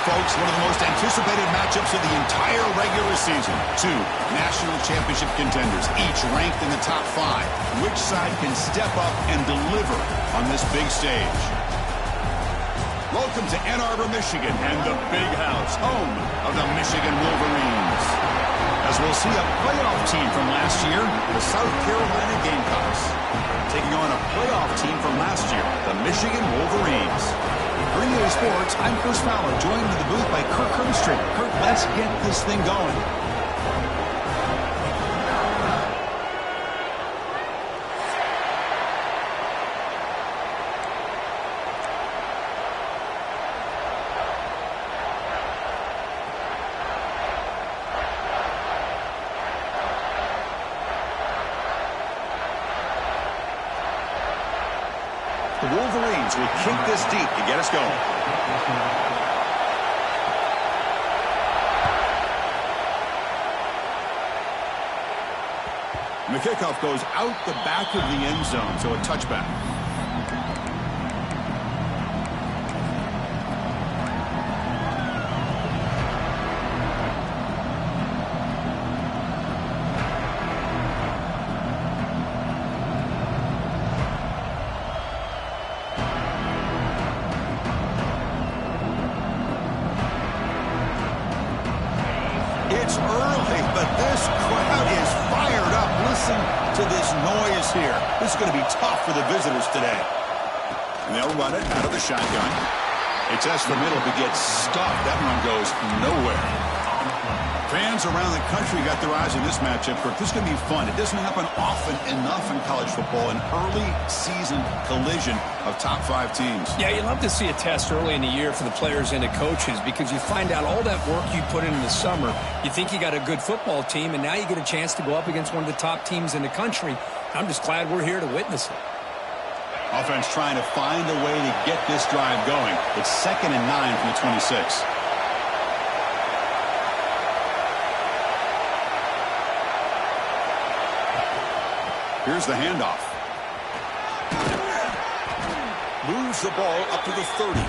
folks, one of the most anticipated matchups of the entire regular season. Two national championship contenders, each ranked in the top 5. Which side can step up and deliver on this big stage? Welcome to Ann Arbor, Michigan, and the Big House, home of the Michigan Wolverines. As we'll see a playoff team from last year, the South Carolina Gamecocks, taking on a playoff team from last year, the Michigan Wolverines. For EA Sports, I'm Chris Fowler, joined in the booth by Kirk Herbstreit. Kirk, let's get this thing going. The Wolverines will kick this deep to get us going. And the kickoff goes out the back of the end zone, so a touchback. It's early, but this crowd is fired up. Listen to this noise here. This is going to be tough for the visitors today. And they'll run it out of the shotgun. They test the middle, but gets stuffed. That one goes nowhere. Fans around the country got their eyes on this matchup. This is going to be fun. It doesn't happen often enough in college football, an early season collision of top 5 teams. Yeah, you love to see a test early in the year for the players and the coaches because you find out all that work you put in the summer. You think you got a good football team, and now you get a chance to go up against one of the top teams in the country. I'm just glad we're here to witness it. Offense trying to find a way to get this drive going. It's 2nd and 9 from the 26. Here's the handoff. Moves the ball up to the 30.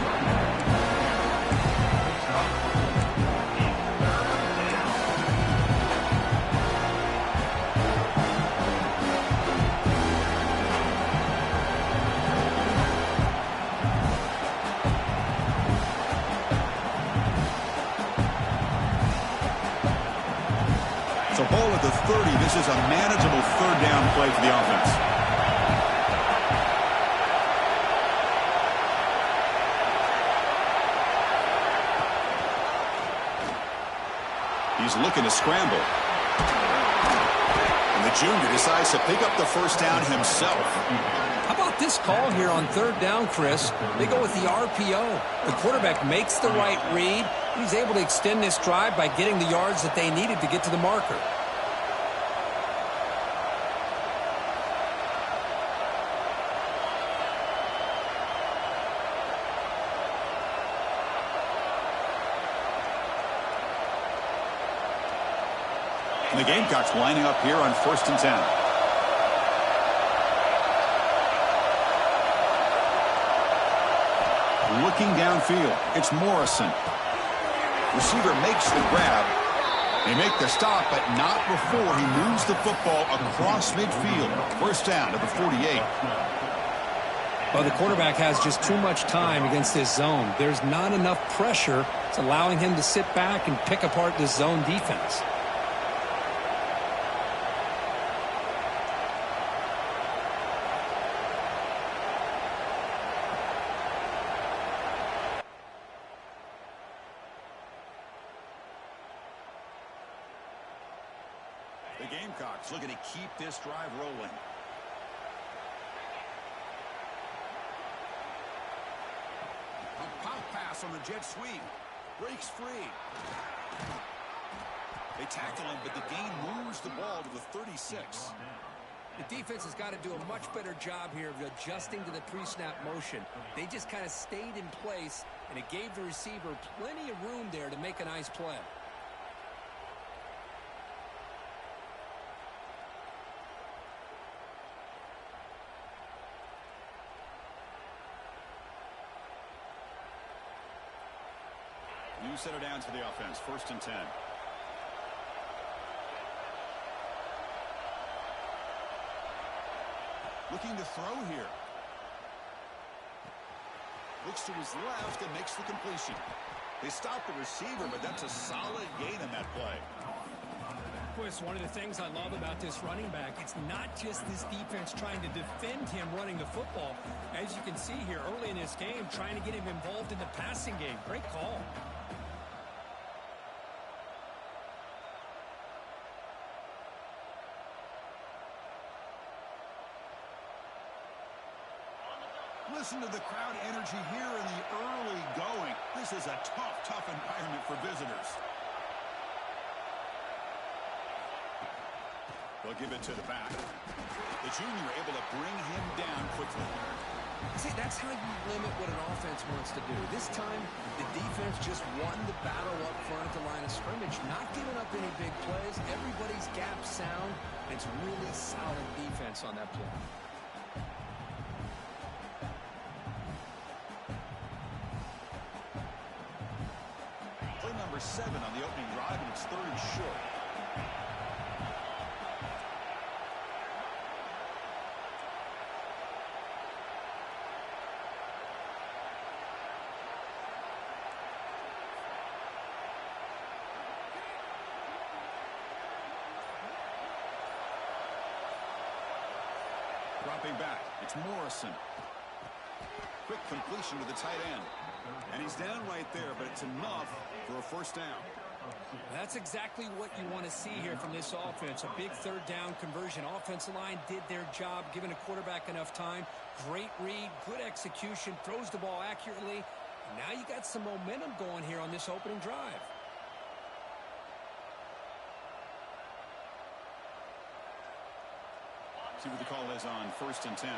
So ball at the 30. This is a manageable 3rd down play for the offense. He's looking to scramble. And the junior decides to pick up the 1st down himself. How about this call here on 3rd down, Chris? They go with the RPO. The quarterback makes the right read. He's able to extend this drive by getting the yards that they needed to get to the marker. And the Gamecocks lining up here on 1st and 10. Looking downfield, it's Morrison. Receiver makes the grab. They make the stop, but not before he moves the football across midfield. 1st down to the 48. Well, the quarterback has just too much time against this zone. There's not enough pressure. It's allowing him to sit back and pick apart this zone defense. The Gamecocks looking to keep this drive rolling. A pop pass on the jet sweep. Breaks free. They tackle him, but the gain moves the ball to the 36. The defense has got to do a much better job here of adjusting to the pre-snap motion. They just kind of stayed in place, and it gave the receiver plenty of room there to make a nice play. set her down to the offense. 1st and 10. Looking to throw here. Looks to his left and makes the completion. They stop the receiver, but that's a solid gain in that play. Chris, one of the things I love about this running back, it's not just this defense trying to defend him running the football. As you can see here early in this game, trying to get him involved in the passing game. Great call. Listen to the crowd energy here in the early going. This is a tough environment for visitors. They'll give it to the back. The junior able to bring him down quickly. See, that's how you limit what an offense wants to do. This time, the defense just won the battle up front at the line of scrimmage, not giving up any big plays. Everybody's gap sound. It's really solid defense on that play. Play number 7 on the opening drive, and it's 3rd and short. Dropping back, it's Morrison. Quick completion to the tight end. And he's down right there, but it's enough for a 1st down. That's exactly what you want to see here from this offense. A big 3rd down conversion. Offensive line did their job, giving a quarterback enough time. Great read, good execution, throws the ball accurately. And now you got some momentum going here on this opening drive. See what the call is on 1st and 10.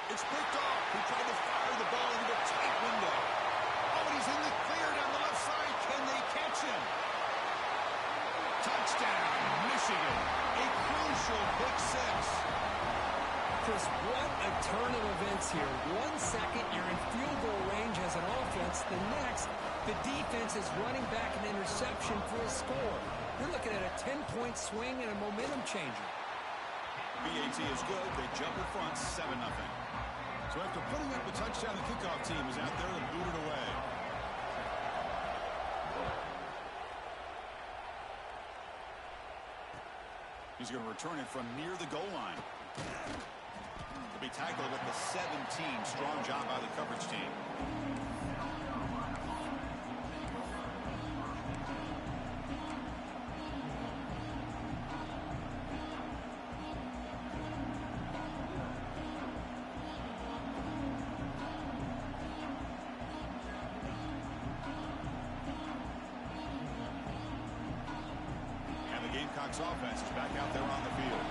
It's picked off. He tried to fire the ball into a tight window. Oh, and he's in the clear down the left side. Can they catch him? Touchdown, Michigan. A crucial pick 6. Chris, what a turn of events here. 1 second, you're in field goal range as an offense. The next, the defense is running back an interception for a score. You're looking at a 10-point swing and a momentum changer. BAT is good. They jump in front, 7-0. So after putting up the touchdown, the kickoff team is out there to boot it away. He's going to return it from near the goal line. To be tackled at the 17. Strong job by the coverage team. Gamecocks offense is back out there on the field.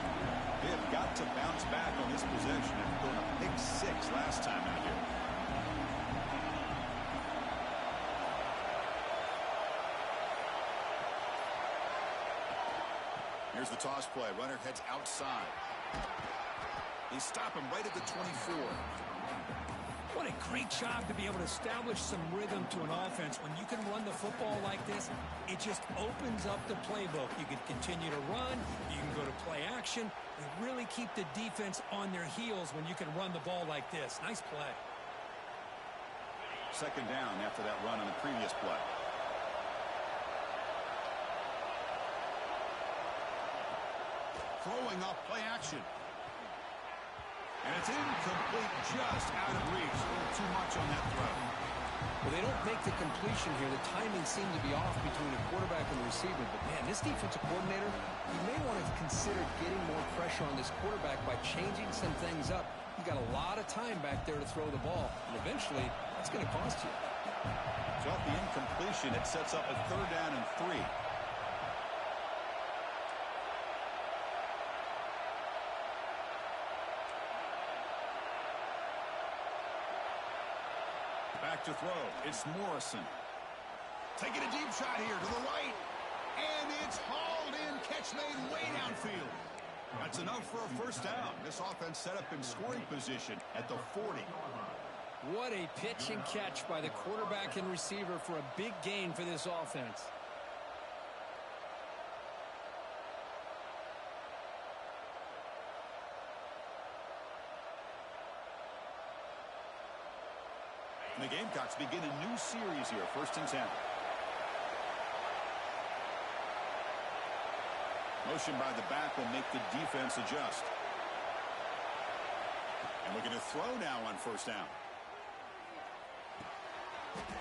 They have got to bounce back on this possession after throwing a pick 6 last time out here. Here's the toss play. Runner heads outside. They stop him right at the 24. What a great job to be able to establish some rhythm to an offense. When you can run the football like this, it just opens up the playbook. You can continue to run. You can go to play action. You really keep the defense on their heels when you can run the ball like this. Nice play. 2nd down after that run on the previous play. Throwing off play action. And it's incomplete, just out of reach. A little too much on that throw. Well, they don't make the completion here. The timing seemed to be off between the quarterback and the receiver. But, man, this defensive coordinator, he may want to consider getting more pressure on this quarterback by changing some things up. You got a lot of time back there to throw the ball. And eventually, that's going to cost you. So off the incompletion, it sets up a 3rd down and 3. Back to throw. It's Morrison. Taking a deep shot here to the right. And it's hauled in. Catch made way downfield. That's enough for a first down. This offense set up in scoring position at the 40. What a pitch and catch by the quarterback and receiver for a big gain for this offense. And the Gamecocks begin a new series here, 1st and 10. Motion by the back will make the defense adjust. And we're going to throw now on 1st down.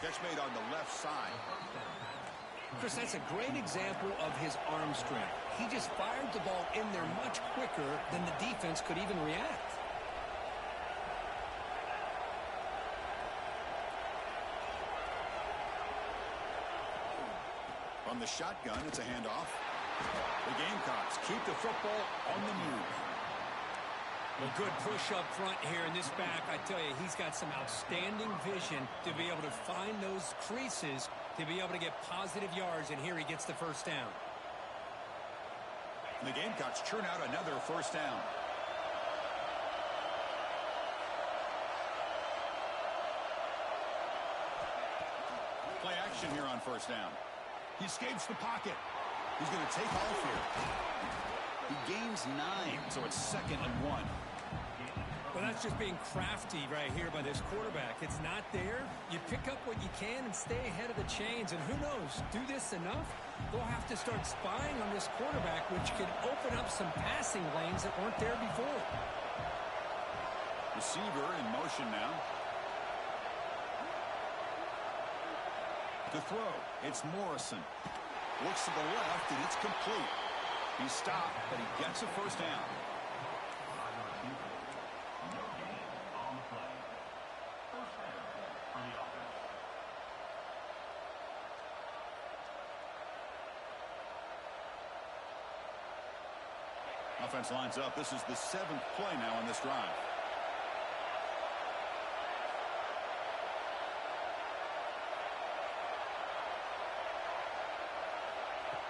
Catch made on the left side. Chris, that's a great example of his arm strength. He just fired the ball in there much quicker than the defense could even react. From the shotgun, it's a handoff. The Gamecocks keep the football on the move. Well, good push up front here in this back. I tell you, he's got some outstanding vision to be able to find those creases to be able to get positive yards, and here he gets the 1st down. And the Gamecocks churn out another 1st down. Play action here on 1st down. He escapes the pocket. He's going to take off here. He gains 9, so it's 2nd and 1. Well, that's just being crafty right here by this quarterback. It's not there. You pick up what you can and stay ahead of the chains. And who knows, do this enough, they'll have to start spying on this quarterback, which could open up some passing lanes that weren't there before. Receiver in motion now. To throw, it's Morrison. Looks to the left, and it's complete. He's stopped, but he gets a 1st down. Offense lines up. This is the 7th play now on this drive.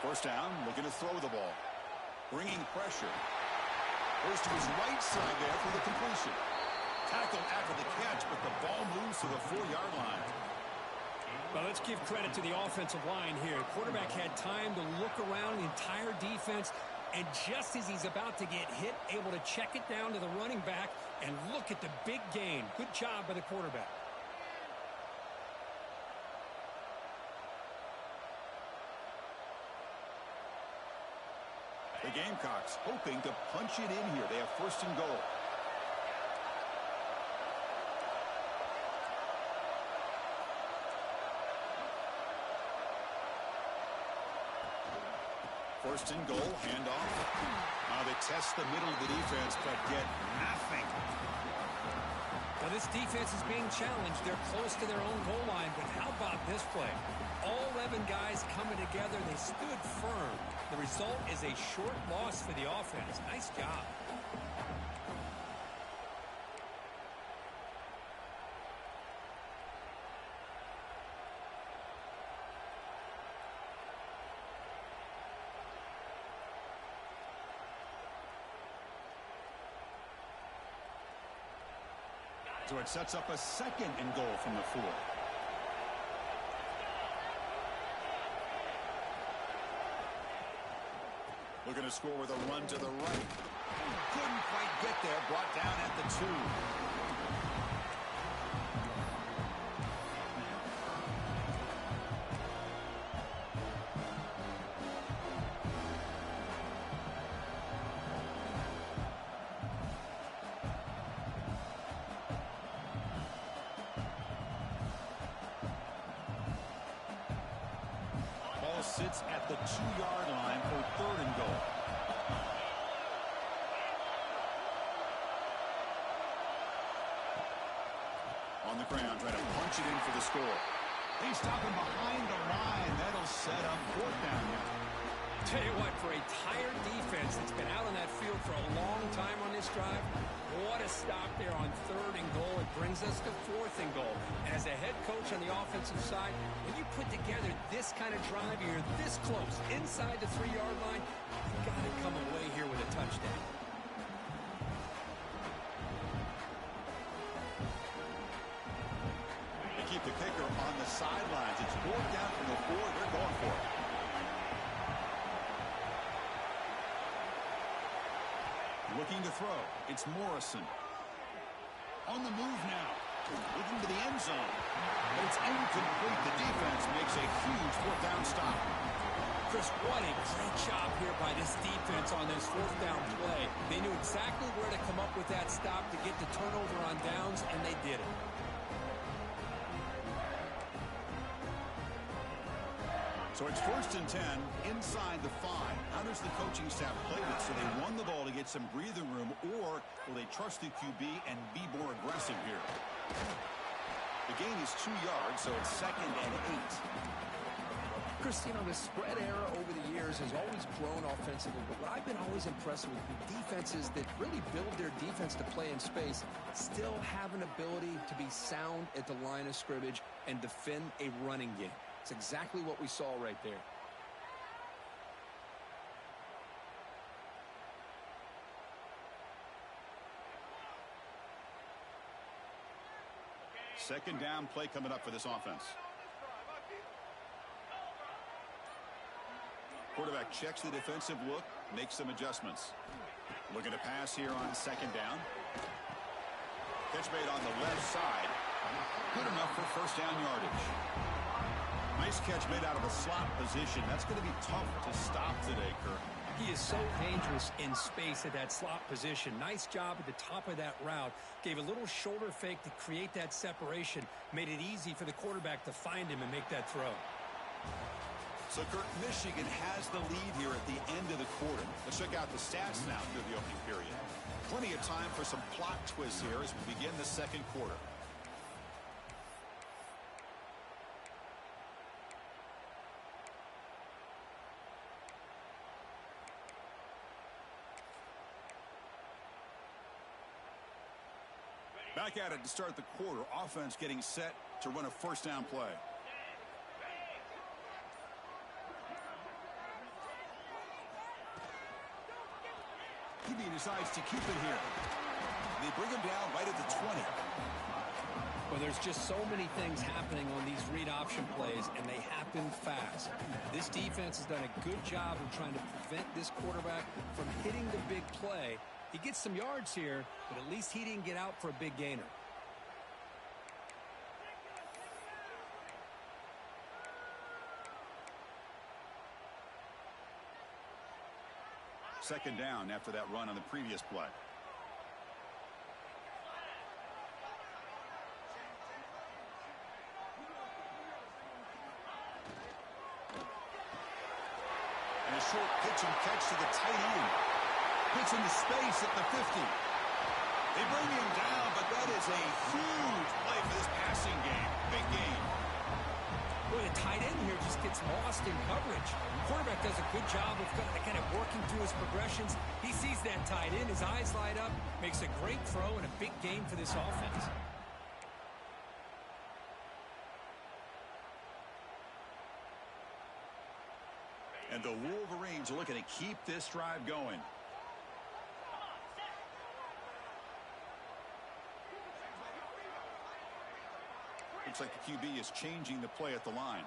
First down, looking to throw the ball. Bringing pressure. Goes to his right side there for the completion. Tackled after the catch, but the ball moves to the 4-yard line. Well, let's give credit to the offensive line here. Quarterback had time to look around the entire defense, and just as he's about to get hit, able to check it down to the running back, and look at the big gain. Good job by the quarterback. The Gamecocks hoping to punch it in here. They have 1st and goal. First and goal, handoff. Now they test the middle of the defense, but get nothing. Now this defense is being challenged. They're close to their own goal line, but how about this play? All 11 guys coming together. They stood firm. The result is a short loss for the offense. Nice job. So it sets up a 2nd and goal from the 4. Looking to score with a run to the right. Couldn't quite get there. Brought down at the 2. Sits at the 2-yard line for 3rd and goal. On the ground, trying to punch it in for the score. They stop him behind the line. That'll set up 4th down now. Tell you what, for a tired defense that's been out on that field for a long time on this drive, what a stop there on 3rd and goal. It brings us to 4th and goal. And as a head coach on the offensive side, when you put together this kind of drive, you're this close inside the 3-yard line, you got to come away here with a touchdown. on the sidelines. It's fourth down from the 4. They're going for it. Looking to throw. It's Morrison. On the move now. Looking to the end zone. But it's incomplete. The defense makes a huge fourth down stop. Chris, what a great job here by this defense on this fourth down play. They knew exactly where to come up with that stop to get the turnover on downs, and they did it. So it's 1st and 10 inside the 5. How does the coaching staff play this? So they won the ball to get some breathing room, or will they trust the QB and be more aggressive here? The gain is 2 yards, so it's 2nd and 8. Chris, you know, the spread era over the years has always grown offensively, but what I've been always impressed with defenses that really build their defense to play in space still have an ability to be sound at the line of scrimmage and defend a running game. It's exactly what we saw right there. Second down play coming up for this offense. Quarterback checks the defensive look, makes some adjustments. Looking to pass here on second down. Catch made on the left side. Good enough for first down yardage. Nice catch made out of a slot position. That's going to be tough to stop today, Kirk. He is so dangerous in space at that slot position. Nice job at the top of that route. Gave a little shoulder fake to create that separation. Made it easy for the quarterback to find him and make that throw. So, Kirk, Michigan has the lead here at the end of the quarter. Let's check out the stats now through the opening period. Plenty of time for some plot twists here as we begin the second quarter. Back at it to start the quarter. Offense getting set to run a first down play. QB decides to keep it here. They bring him down right at the 20. Well, there's just so many things happening on these read option plays, and they happen fast. This defense has done a good job of trying to prevent this quarterback from hitting the big play. He gets some yards here, but at least he didn't get out for a big gainer. Second down after that run on the previous play. And a short pitch and catch to the tight end. Hits into space at the 50. They bring him down, but that is a huge play for this passing game. Big game. Boy, the tight end here just gets lost in coverage. The quarterback does a good job of kind of working through his progressions. He sees that tight end, his eyes light up, makes a great throw and a big game for this offense. And the Wolverines are looking to keep this drive going. Looks like the QB is changing the play at the line.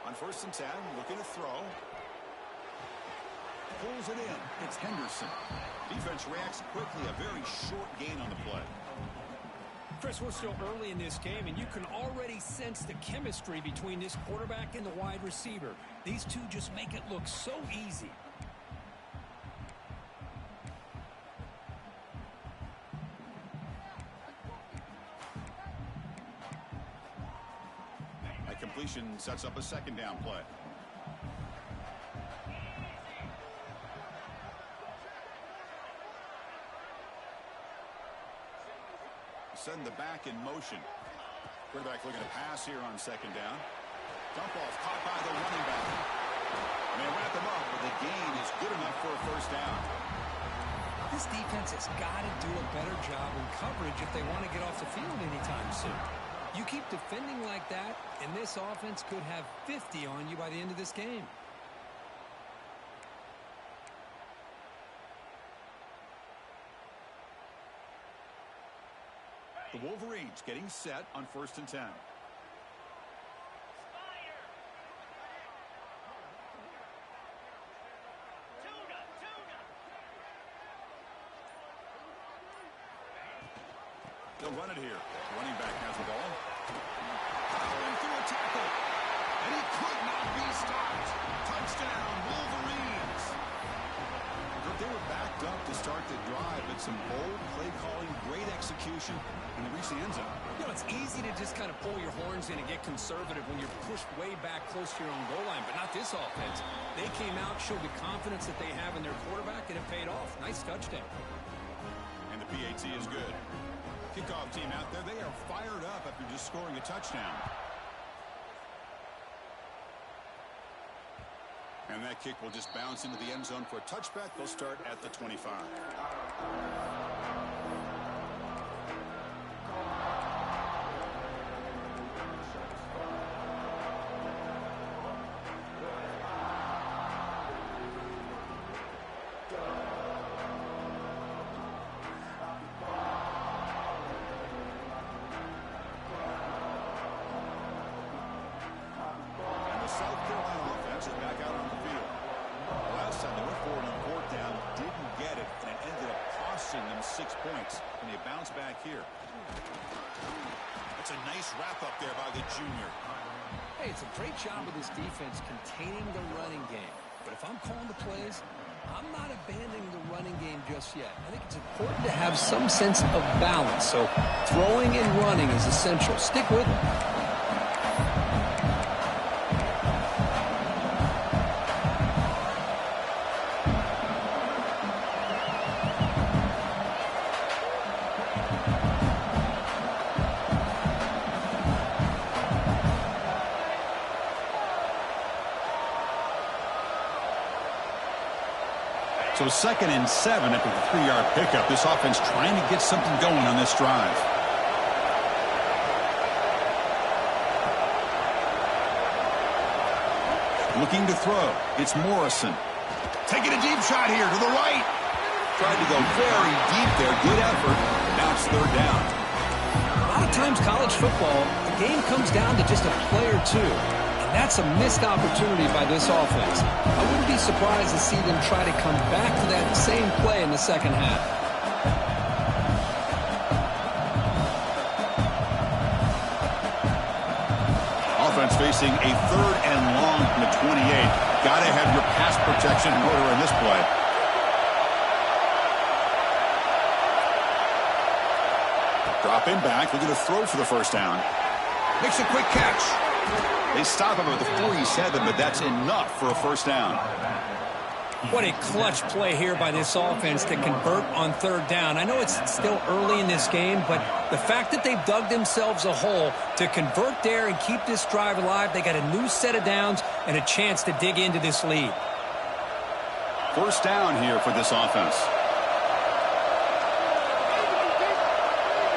On 1st and 10, looking to throw. Pulls it in. It's Henderson. Defense reacts quickly. A very short gain on the play. Chris, we're still early in this game, and you can already sense the chemistry between this quarterback and the wide receiver. These two just make it look so easy. Completion sets up a second down play. Send the back in motion. Quarterback looking to pass here on second down. Dump off caught by the running back. And they wrap him up, but the gain is good enough for a first down. This defense has got to do a better job in coverage if they want to get off the field anytime soon. You keep defending like that, and this offense could have 50 on you by the end of this game. The Wolverines getting set on 1st and 10. They'll run it here. Running back has the ball. Powering through a tackle. And he could not be stopped. Touchdown, Wolverines. They were backed up to start the drive, but some bold play calling, great execution, and they reached the end zone. You know, it's easy to just kind of pull your horns in and get conservative when you're pushed way back close to your own goal line, but not this offense. They came out, showed the confidence that they have in their quarterback, and it paid off. Nice touchdown. And the PAT is good. Kickoff team out there, they are fired up after just scoring a touchdown. And that kick will just bounce into the end zone for a touchback. They'll start at the 25. Them 6 points, and they bounce back here. That's a nice wrap up there by the junior. Hey, it's a great job of this defense containing the running game. But if I'm calling the plays, I'm not abandoning the running game just yet. I think it's important to have some sense of balance. So throwing and running is essential. Stick with it. So 2nd and 7 after the 3-yard pickup. This offense trying to get something going on this drive. Looking to throw. It's Morrison. Taking a deep shot here to the right. Tried to go very deep there. Good effort. Now it's 3rd down. A lot of times college football, the game comes down to just a play or two. That's a missed opportunity by this offense. I wouldn't be surprised to see them try to come back to that same play in the second half. Offense facing a 3rd and long from the 28. Got to have your pass protection in order in this play. Dropping back, looking to throw for the 1st down. Makes a quick catch. They stop him at the 47, but that's enough for a 1st down. What a clutch play here by this offense to convert on 3rd down. I know it's still early in this game, but the fact that they've dug themselves a hole to convert there and keep this drive alive, they got a new set of downs and a chance to dig into this lead. 1st down here for this offense.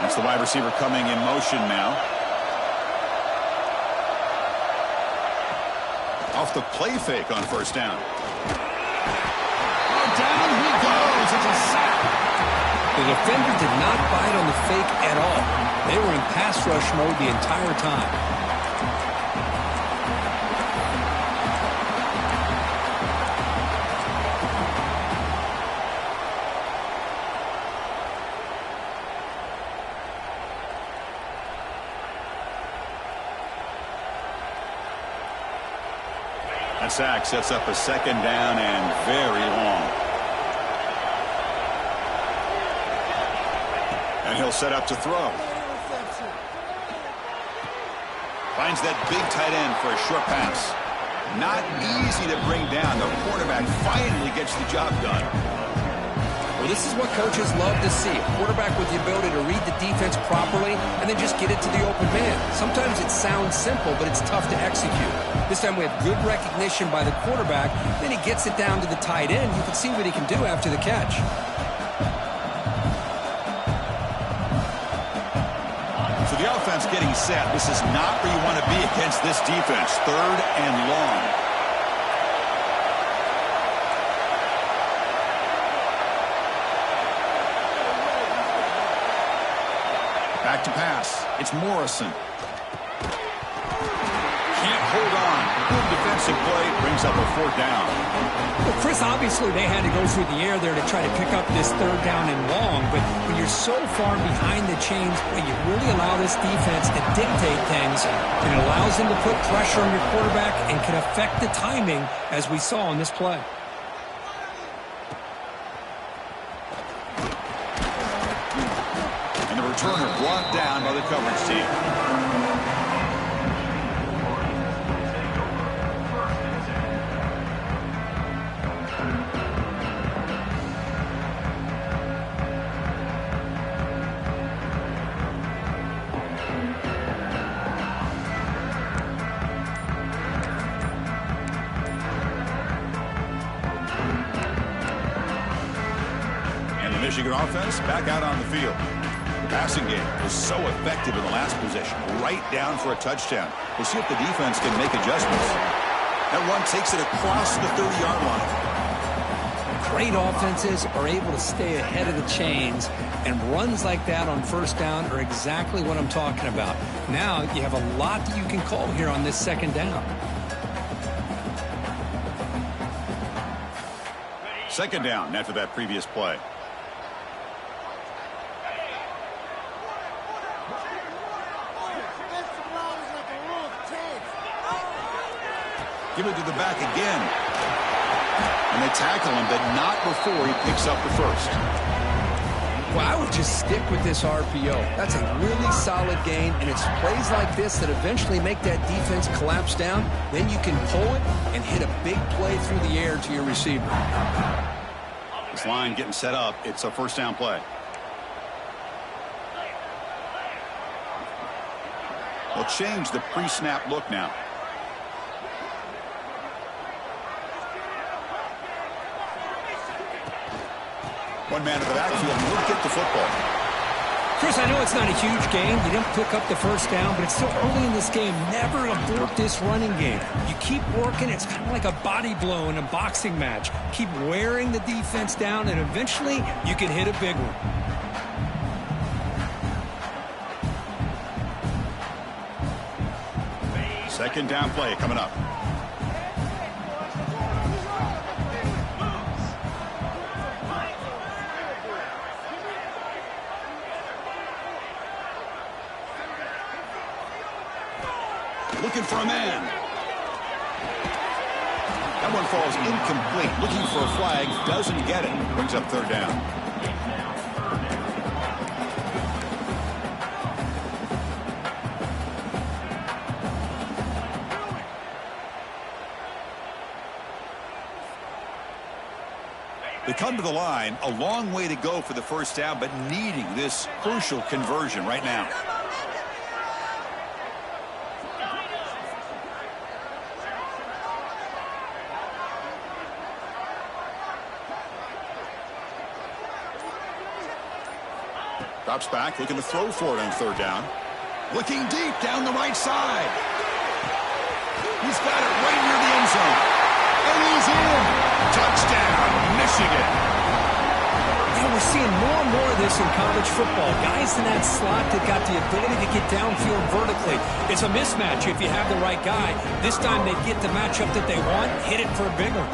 That's the wide receiver coming in motion now. Off the play fake on 1st down. Oh, down he goes. It's a sack. The defender did not bite on the fake at all. They were in pass rush mode the entire time. That sack sets up a 2nd down and very long. And he'll set up to throw. Finds that big tight end for a short pass. Not easy to bring down. The quarterback finally gets the job done. Well, this is what coaches love to see. A quarterback with the ability to read the defense properly and then just get it to the open man. Sometimes it sounds simple, but it's tough to execute. This time we have good recognition by the quarterback. Then he gets it down to the tight end. You can see what he can do after the catch. So the offense getting set. This is not where you want to be against this defense. 3rd and long. Back to pass. It's Morrison. Can't hold on. Good defensive play. Brings up a 4th down. Well, Chris, obviously they had to go through the air there to try to pick up this 3rd down and long, but when you're so far behind the chains, you really allow this defense to dictate things, and it allows them to put pressure on your quarterback and can affect the timing, as we saw on this play. And the returner brought down by the coverage team. Michigan offense back out on the field. The passing game was so effective in the last possession, right down for a touchdown. We'll see if the defense can make adjustments. That run takes it across the 30-yard line. Great offenses are able to stay ahead of the chains, and runs like that on 1st down are exactly what I'm talking about. Now you have a lot that you can call here on this 2nd down. 2nd down after that previous play. Give it to the back again. And they tackle him, but not before he picks up the 1st. Well, I would just stick with this RPO. That's a really solid gain, and it's plays like this that eventually make that defense collapse down. Then you can pull it and hit a big play through the air to your receiver. This line getting set up. It's a 1st down play. They'll change the pre-snap look now. One man in the backfield will get the football. Chris, I know it's not a huge game. You didn't pick up the 1st down, but it's still early in this game. Never abort this running game. You keep working. It's kind of like a body blow in a boxing match. Keep wearing the defense down, and eventually you can hit a big one. Second down play coming up. Looking for a man. That one falls incomplete. Looking for a flag. Doesn't get it. Brings up 3rd down. They come to the line. A long way to go for the 1st down, but needing this crucial conversion right now. Drops back, looking to throw for it on 3rd down. Looking deep down the right side. He's got it right near the end zone. And he's in. Touchdown, Michigan. Yeah, we're seeing more and more of this in college football. Guys in that slot that got the ability to get downfield vertically. It's a mismatch if you have the right guy. This time they get the matchup that they want, hit it for a big one.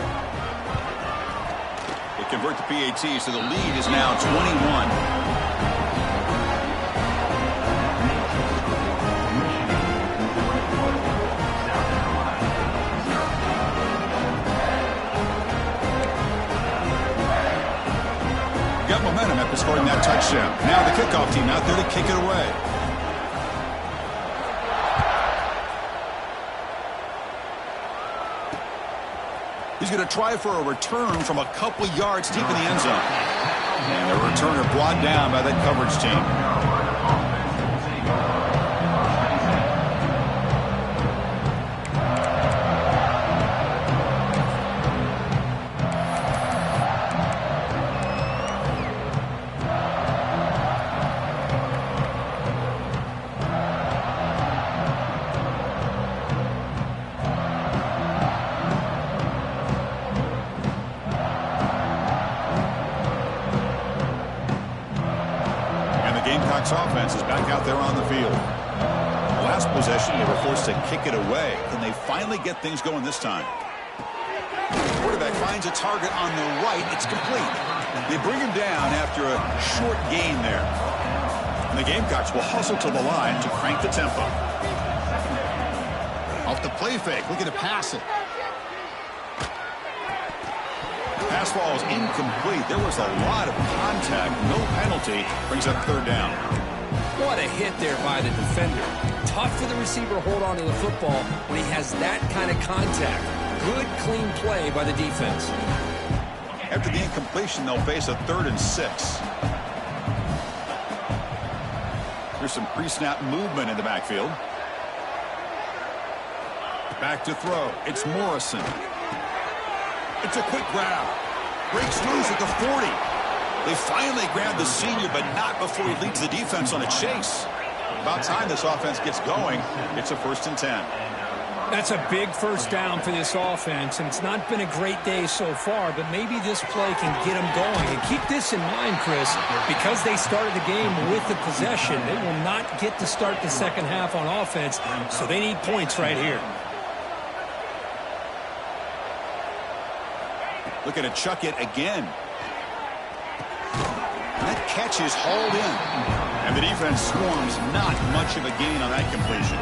They convert the PAT, so the lead is now 21. Got momentum after scoring that touchdown. Now the kickoff team out there to kick it away. He's going to try for a return from a couple yards deep in the end zone. And the returner brought down by that coverage team. defense is back out there on the field. Last possession, they were forced to kick it away. Can they finally get things going this time? Quarterback finds a target on the right. It's complete. They bring him down after a short gain there. And the Gamecocks will hustle to the line to crank the tempo. Off the play fake, looking to pass it. Pass ball is incomplete. There was a lot of contact. No penalty. Brings up third down. What a hit there by the defender. Tough for the receiver to hold on to the football when he has that kind of contact. Good, clean play by the defense. After the incompletion, they'll face a 3rd and 6. There's some pre-snap movement in the backfield. Back to throw. It's Morrison. It's a quick grab. Breaks loose at the 40. They finally grab the senior, but not before he leads the defense on a chase. About time this offense gets going. It's a 1st and 10. That's a big first down for this offense, and it's not been a great day so far, but maybe this play can get them going. And keep this in mind, Chris, because they started the game with the possession, they will not get to start the second half on offense, so they need points right here. Looking to chuck it again. That catch is hauled in. And the defense swarms. Not much of a gain on that completion.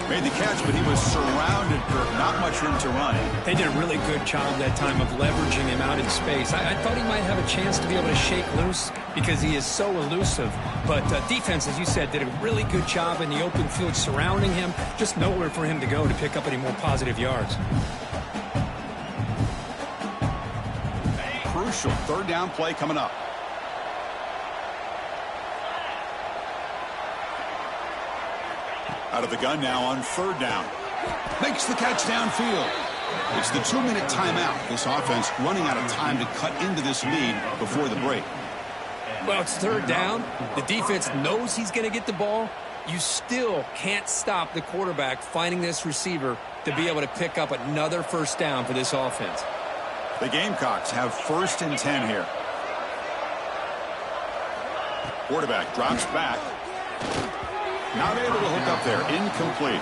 Made the catch, but he was surrounded, Kirk. Not much room to run. They did a really good job that time of leveraging him out in space. I thought he might have a chance to be able to shake loose because he is so elusive. But defense, as you said, did a really good job in the open field surrounding him. Just nowhere for him to go to pick up any more positive yards. Crucial 3rd down play coming up. Out of the gun now on 3rd down. Makes the catch downfield. It's the 2-minute timeout. This offense running out of time to cut into this lead before the break. Well, it's 3rd down. The defense knows he's going to get the ball. You still can't stop the quarterback finding this receiver to be able to pick up another first down for this offense. The Gamecocks have 1st and 10 here. Quarterback drops back. Not able to hook up there. Incomplete.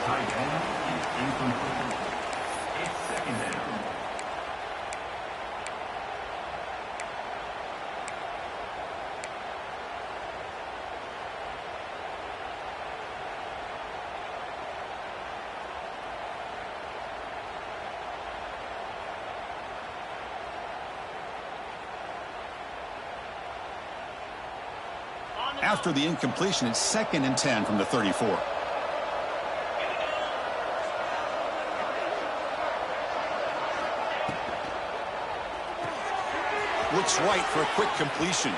After the incompletion, it's 2nd and 10 from the 34. Looks right for a quick completion.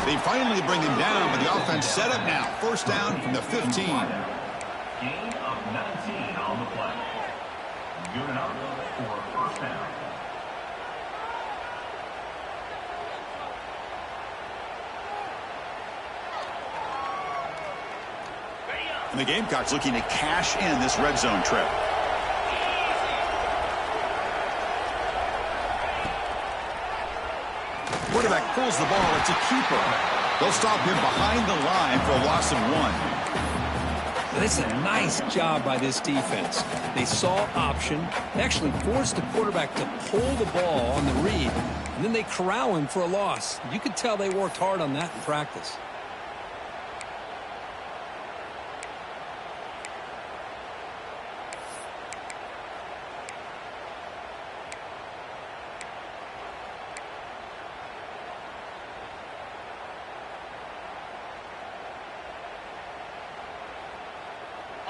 They finally bring him down, but the offense set up now. 1st down from the 15. Gain of 19 on the play. Good enough for 1st down. And the Gamecocks looking to cash in this red zone trip. Quarterback pulls the ball. It's a keeper. They'll stop him behind the line for a loss of 1. That's a nice job by this defense. They saw option. They actually forced the quarterback to pull the ball on the read, and then they corral him for a loss. You could tell they worked hard on that in practice.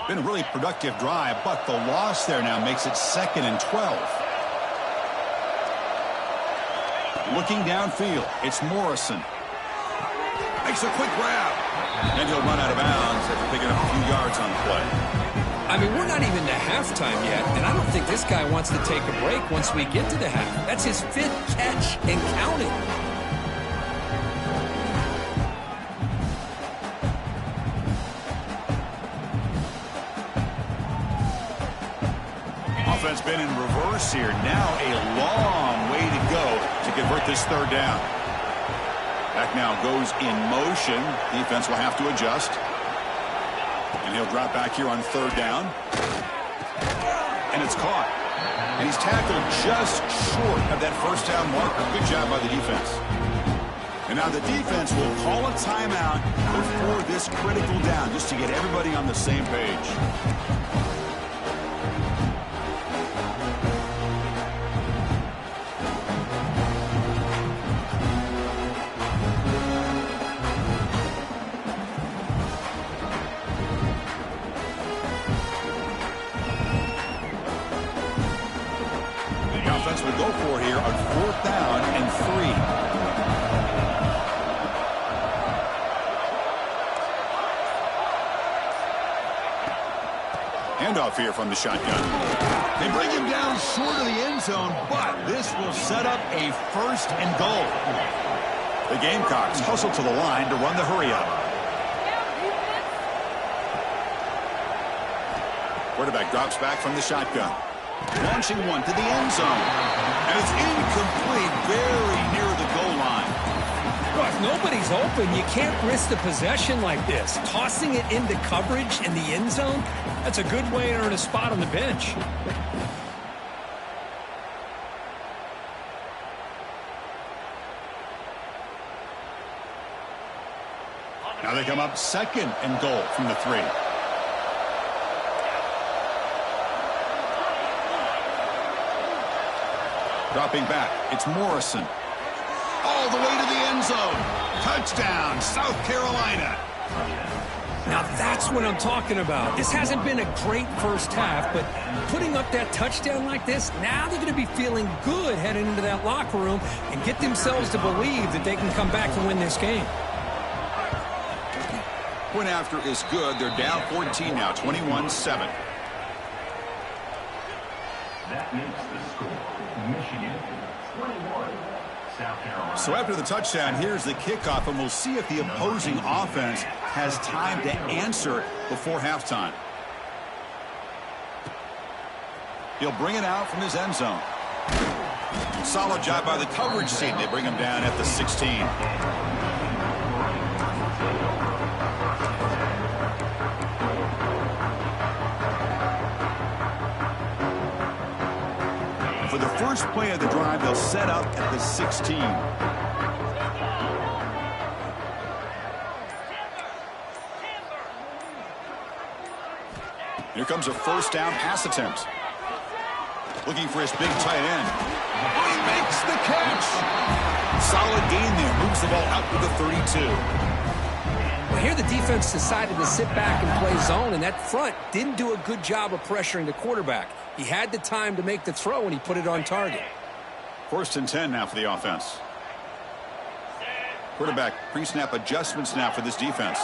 Been a really productive drive, but the loss there now makes it 2nd and 12. Looking downfield, it's Morrison. Makes a quick grab. And he'll run out of bounds after picking up a few yards on the play. I mean, we're not even to halftime yet, and I don't think this guy wants to take a break once we get to the half. That's his 5th catch and counting. Offense been in reverse here. Now a long way to go to convert this 3rd down. Back now goes in motion. Defense will have to adjust. And he'll drop back here on 3rd down. And it's caught. And he's tackled just short of that 1st down marker. Good job by the defense. And now the defense will call a timeout before this critical down, just to get everybody on the same page. Will go for here on 4th down and 3. Handoff here from the shotgun. They bring him down short of the end zone, but this will set up a 1st and goal. The Gamecocks hustle to the line to run the hurry up. Quarterback drops back from the shotgun. Launching one to the end zone. And it's incomplete, very near the goal line. Well, if nobody's open, you can't risk the possession like this. Tossing it into coverage in the end zone, that's a good way to earn a spot on the bench. Now they come up 2nd and goal from the 3. Dropping back, it's Morrison. All the way to the end zone. Touchdown, South Carolina. Now that's what I'm talking about. This hasn't been a great first half, but putting up that touchdown like this, now they're going to be feeling good heading into that locker room and get themselves to believe that they can come back and win this game. Point after is good. They're down 14 now, 21-7. That makes the score. Michigan 21, South Carolina. So after the touchdown, here's the kickoff, and we'll see if the opposing offense has time to answer before halftime. He'll bring it out from his end zone. Solid job by the coverage team. They bring him down at the 16. For the first play of the drive, they'll set up at the 16. Here comes a 1st down pass attempt. Looking for his big tight end. Oh, he makes the catch. Solid gain there. Moves the ball out to the 32. Well, here the defense decided to sit back and play zone, and that front didn't do a good job of pressuring the quarterback. He had the time to make the throw, and he put it on target. 1st and 10 now for the offense. Quarterback pre-snap adjustments now for this defense.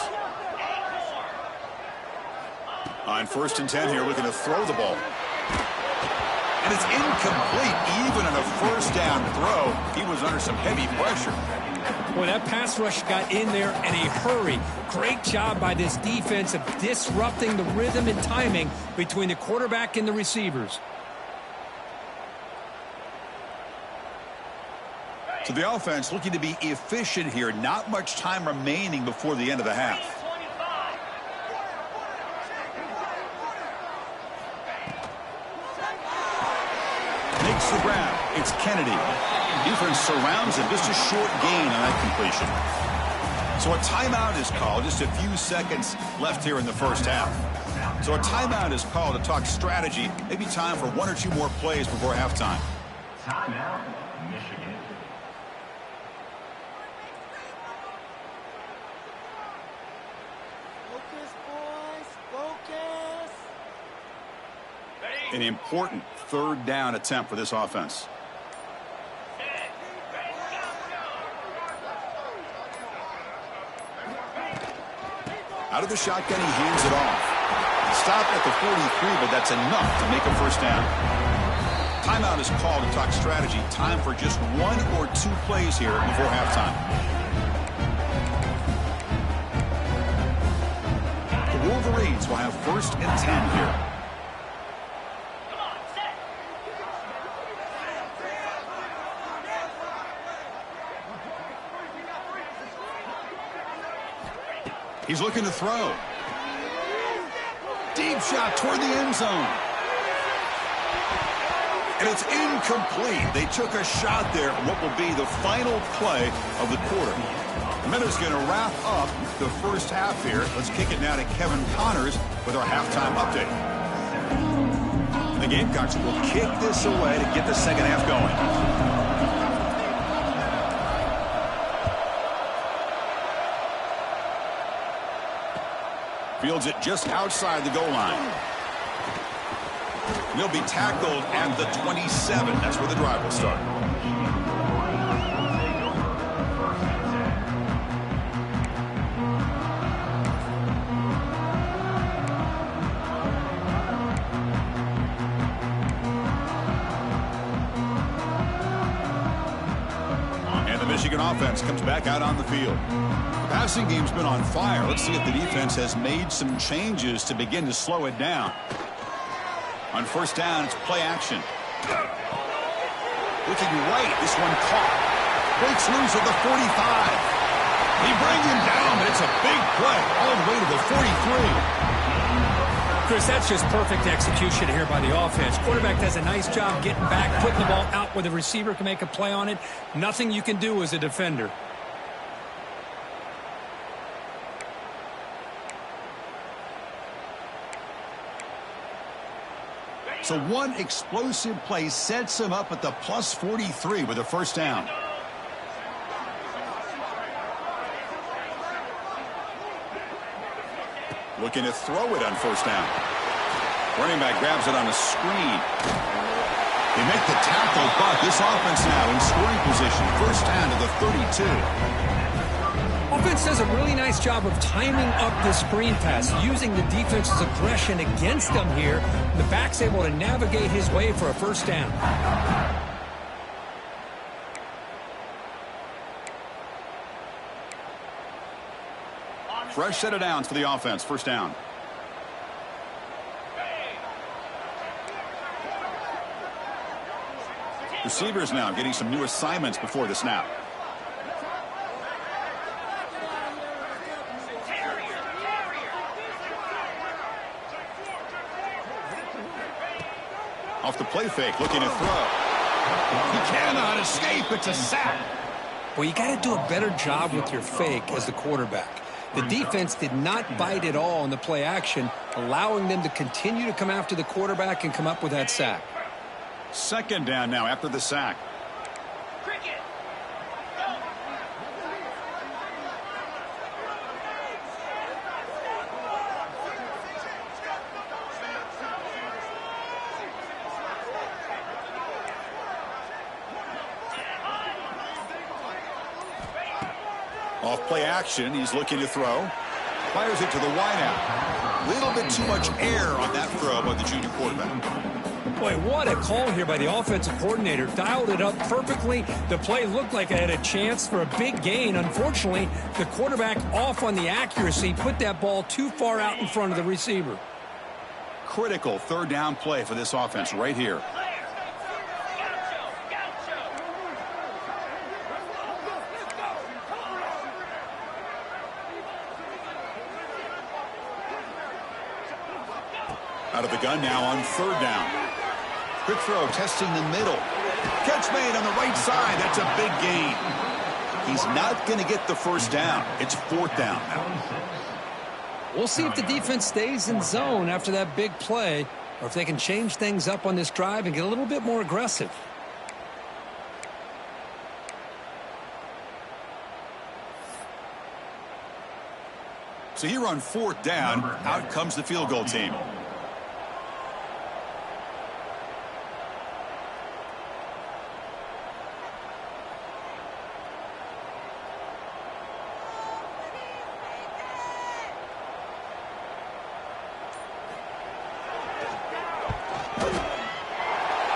On 1st and 10 here, looking to throw the ball. And it's incomplete. Even on a 1st down throw, he was under some heavy pressure. Boy, that pass rush got in there in a hurry. Great job by this defense of disrupting the rhythm and timing between the quarterback and the receivers. So the offense looking to be efficient here. Not much time remaining before the end of the half. Makes the grab. It's Kennedy. Defense surrounds him. Just a short gain on that completion. So a timeout is called. Just a few seconds left here in the first half. So a timeout is called to talk strategy. Maybe time for 1 or 2 more plays before halftime. Timeout, Michigan. Focus, boys. Focus. An important 3rd down attempt for this offense. Out of the shotgun, he hands it off. Stopped at the 43, but that's enough to make a 1st down. Timeout is called to talk strategy. Time for just 1 or 2 plays here before halftime. The Wolverines will have 1st and 10 here. He's looking to throw. Deep shot toward the end zone. And it's incomplete. They took a shot there on what will be the final play of the quarter. Minnesot's going to wrap up the first half here. Let's kick it now to Kevin Connors with our halftime update. The Gamecocks will kick this away to get the second half going. Fields it just outside the goal line. He'll be tackled at the 27. That's where the drive will start. And the Michigan offense comes back out on the field. The passing game's been on fire. Let's see if the defense has made some changes to begin to slow it down. On first down, it's play action. Looking right, this one caught. Breaks loose at the 45. He brings him down, but it's a big play all the way to the 43. Chris, that's just perfect execution here by the offense. Quarterback does a nice job getting back, putting the ball out where the receiver can make a play on it. Nothing you can do as a defender. So one explosive play sets him up at the plus 43 with a first down. Looking to throw it on first down. Running back grabs it on a screen. They make the tackle, but this offense now in scoring position. First down to the 32. Offense does a really nice job of timing up the screen pass, using the defense's aggression against them here. The back's able to navigate his way for a first down. Fresh set of downs for the offense. First down. Receivers now getting some new assignments before the snap. Off the play fake, looking to throw. He cannot escape. It's a sack. Well, you got to do a better job with your fake as the quarterback. The defense did not bite at all in the play action, allowing them to continue to come after the quarterback and come up with that sack. Second down now after the sack. Off play action, he's looking to throw. Fires it to the wideout. Little bit too much air on that throw by the junior quarterback. Boy, what a call here by the offensive coordinator. Dialed it up perfectly. The play looked like it had a chance for a big gain. Unfortunately, the quarterback off on the accuracy, put that ball too far out in front of the receiver. Critical third down play for this offense right here. Out of the gun now on third down. Quick throw, testing the middle. Catch made on the right side. That's a big gain. He's not going to get the first down. It's fourth down now. We'll see if the defense stays in zone after that big play, or if they can change things up on this drive and get a little bit more aggressive. So here on fourth down, out comes the field goal team.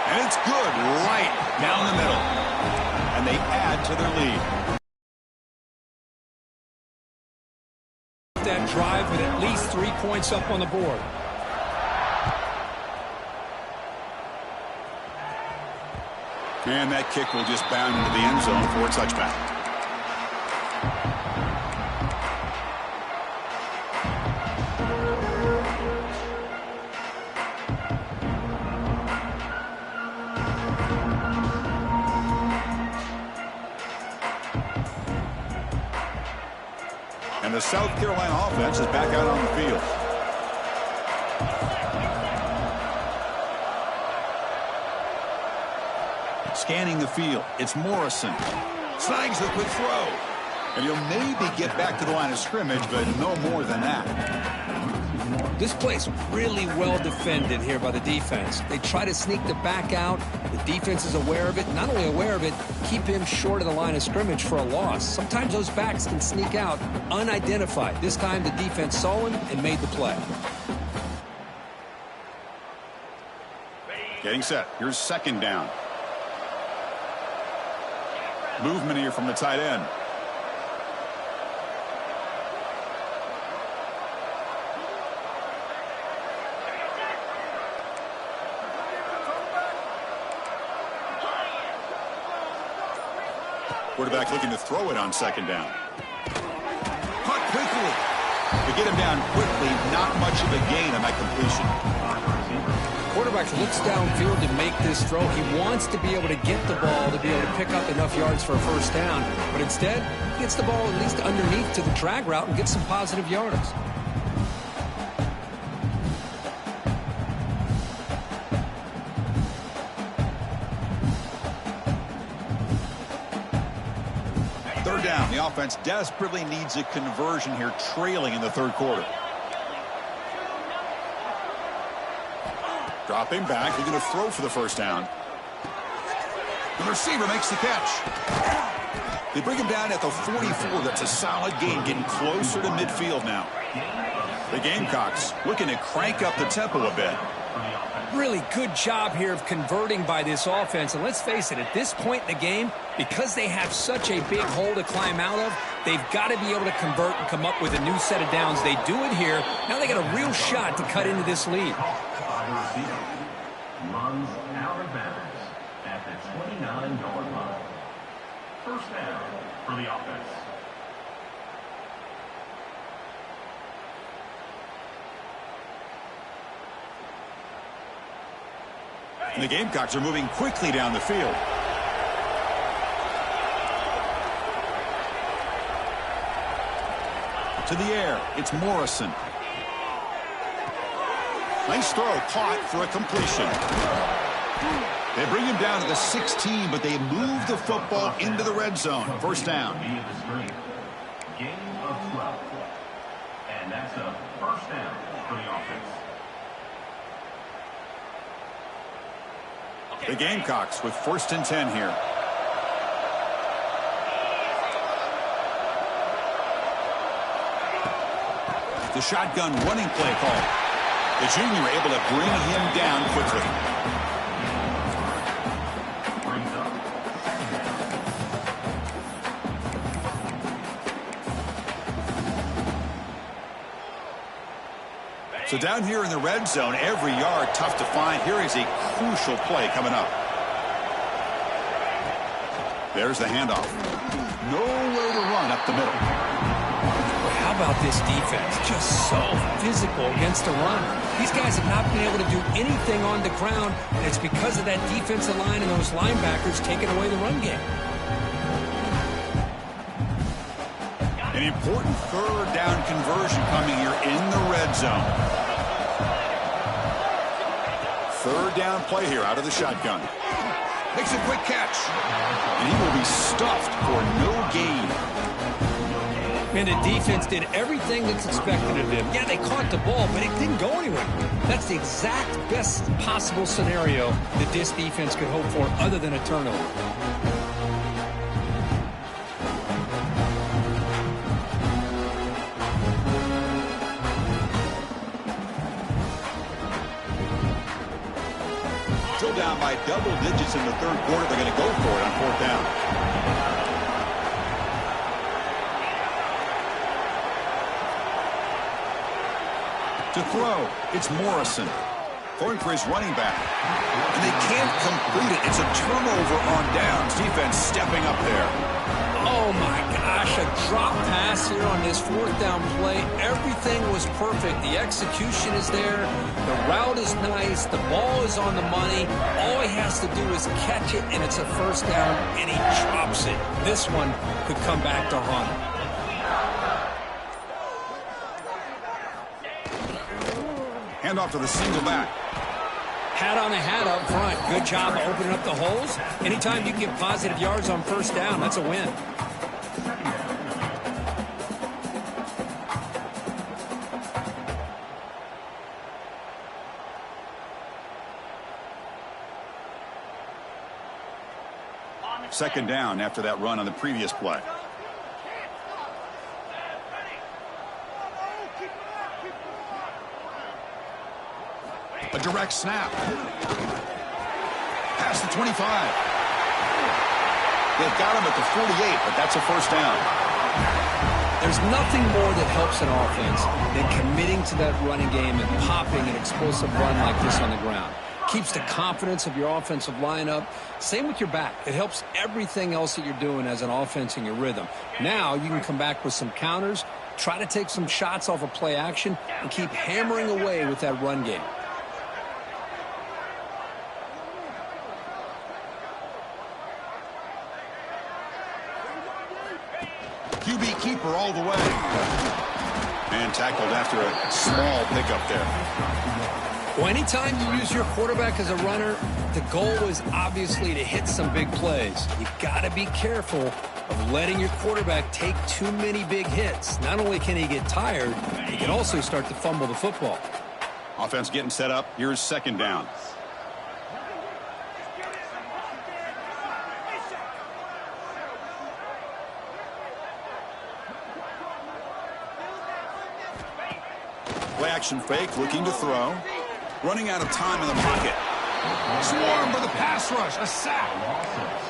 And it's good right down the middle. And they add to their lead. That drive with at least 3 points up on the board. And that kick will just bound into the end zone for a touchback. South Carolina offense is back out on the field. Scanning the field. It's Morrison. Snags the quick throw. And he'll maybe get back to the line of scrimmage, but no more than that. This play's really well defended here by the defense. They try to sneak the back out. The defense is aware of it. Not only aware of it, keep him short of the line of scrimmage for a loss. Sometimes those backs can sneak out unidentified. This time the defense saw him and made the play. Getting set. Here's second down. Movement here from the tight end. Quarterback looking to throw it on second down. Caught quickly. They get him down quickly. Not much of a gain on that completion. Quarterback looks downfield to make this throw. He wants to be able to get the ball to be able to pick up enough yards for a first down. But instead, he gets the ball at least underneath to the drag route and gets some positive yards. Third down. The offense desperately needs a conversion here, trailing in the third quarter. Dropping back, looking to throw for the first down. The receiver makes the catch. They bring him down at the 44. That's a solid gain, getting closer to midfield now. The Gamecocks looking to crank up the tempo a bit. Really good job here of converting by this offense. And let's face it, at this point in the game, because they have such a big hole to climb out of, they've got to be able to convert and come up with a new set of downs. They do it here. Now they got a real shot to cut into this lead. Runs out of bounds at the 29-yard line. First down for the offense. And the Gamecocks are moving quickly down the field. To the air, it's Morrison. Nice throw, caught for a completion. They bring him down to the 16, but they move the football into the red zone. First down. Gain of 12. And that's a first down for the offense. The Gamecocks with first and 10 here. The shotgun running play call. The junior able to bring him down quickly. Brings up. So down here in the red zone, every yard tough to find. Here is a crucial play coming up. There's the handoff. Nowhere to run up the middle. How about this defense? Just so physical against the run. These guys have not been able to do anything on the ground, and it's because of that defensive line and those linebackers taking away the run game. An important third down conversion coming here in the red zone. Third down play here out of the shotgun. Makes a quick catch. And he will be stuffed for no gain. And the defense did everything that's expected of them. Yeah, they caught the ball, but it didn't go anywhere. That's the exact best possible scenario that this defense could hope for other than a turnover. Still down by double digits in the third quarter. They're going to go for it on fourth down. To throw, it's Morrison. Throwing for his running back. And they can't complete it. It's a turnover on downs. Defense stepping up there. Oh, my gosh, a drop pass here on this fourth down play. Everything was perfect. The execution is there. The route is nice. The ball is on the money. All he has to do is catch it, and it's a first down, and he drops it. This one could come back to haunt him. Hand off to the single back. Hat on a hat up front. Good job opening up the holes. Anytime you can get positive yards on first down, that's a win. Second down after that run on the previous play. A direct snap. Past the 25. They've got him at the 48, but that's a first down. There's nothing more that helps an offense than committing to that running game and popping an explosive run like this on the ground. Keeps the confidence of your offensive lineup. Same with your back. It helps everything else that you're doing as an offense in your rhythm. Now you can come back with some counters, try to take some shots off of play action, and keep hammering away with that run game. QB keeper all the way. And tackled after a small pickup there. Well, anytime you use your quarterback as a runner, the goal is obviously to hit some big plays. You got to be careful of letting your quarterback take too many big hits. Not only can he get tired, he can also start to fumble the football. Offense getting set up. Here's second down. Play action fake, looking to throw. Running out of time in the pocket. Swarm for the pass rush. A sack.